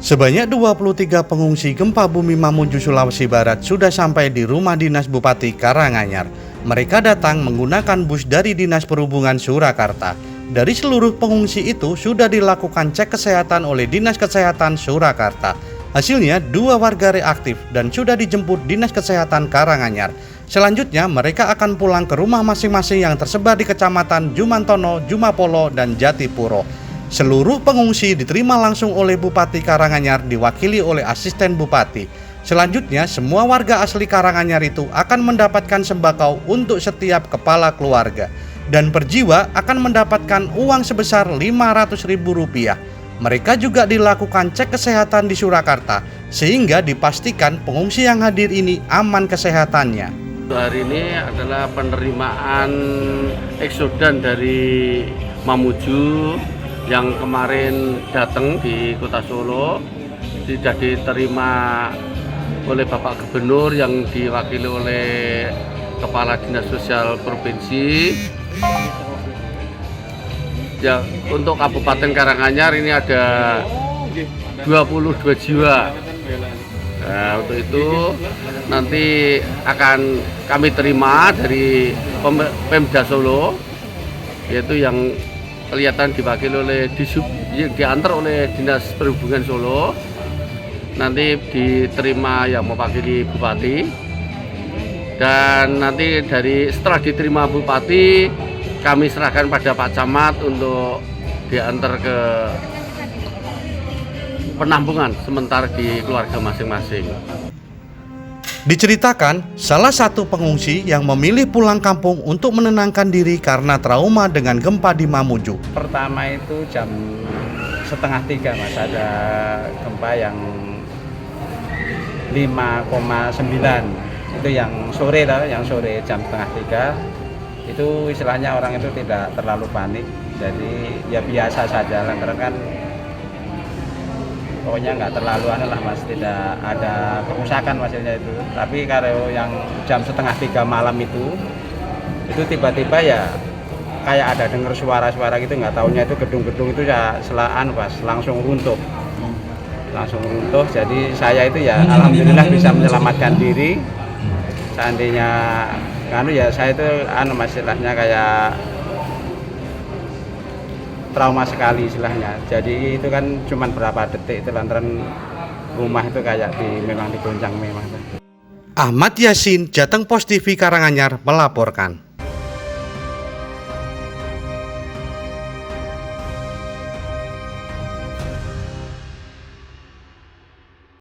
Sebanyak 23 pengungsi gempa bumi Mamuju, Sulawesi Barat sudah sampai di rumah dinas Bupati Karanganyar. Mereka datang menggunakan bus dari Dinas Perhubungan Surakarta. Dari seluruh pengungsi itu sudah dilakukan cek kesehatan oleh Dinas Kesehatan Surakarta. Hasilnya 2 warga reaktif dan sudah dijemput Dinas Kesehatan Karanganyar. Selanjutnya mereka akan pulang ke rumah masing-masing yang tersebar di Kecamatan Jumantono, Jumapolo, dan Jatipuro. Seluruh pengungsi diterima langsung oleh Bupati Karanganyar diwakili oleh asisten Bupati. Selanjutnya semua warga asli Karanganyar itu akan mendapatkan sembako untuk setiap kepala keluarga. Dan per jiwa akan mendapatkan uang sebesar Rp500.000. Mereka juga dilakukan cek kesehatan di Surakarta sehingga dipastikan pengungsi yang hadir ini aman kesehatannya. Hari ini adalah penerimaan eksodan dari Mamuju yang kemarin datang di Kota Solo, tidak diterima oleh Bapak Gubernur yang diwakili oleh Kepala Dinas Sosial Provinsi. Ya, untuk Kabupaten Karanganyar ini ada 22 jiwa. Nah, untuk itu nanti akan kami terima dari Pemda Solo, yaitu yang kelihatan diwakili oleh diantar oleh Dinas Perhubungan Solo. Nanti diterima yang mewakili Bupati, dan nanti setelah diterima Bupati kami serahkan pada Pak Camat untuk diantar ke penampungan sementara di keluarga masing-masing. Diceritakan, salah satu pengungsi yang memilih pulang kampung untuk menenangkan diri karena trauma dengan gempa di Mamuju. Pertama itu jam 2:30 Mas, ada gempa yang 5,9. Itu yang sore jam 2:30. Itu istilahnya orang itu tidak terlalu panik. Jadi ya biasa saja, lantaran kan pokoknya nggak terlalu aneh lah Mas, tidak ada kerusakan maksudnya itu. Tapi kalau yang jam 2:30 malam itu tiba-tiba ya kayak ada dengar suara-suara gitu, nggak taunya itu gedung-gedung itu ya langsung runtuh. Jadi saya itu ya alhamdulillah bisa menyelamatkan diri. Seandainya ya saya itu Mas, istilahnya kayak trauma sekali istilahnya. Jadi itu kan cuma berapa detik itu, lantaran rumah itu kayak memang digoncang memang. Ahmad Yasin, Jateng Pos TV Karanganyar melaporkan.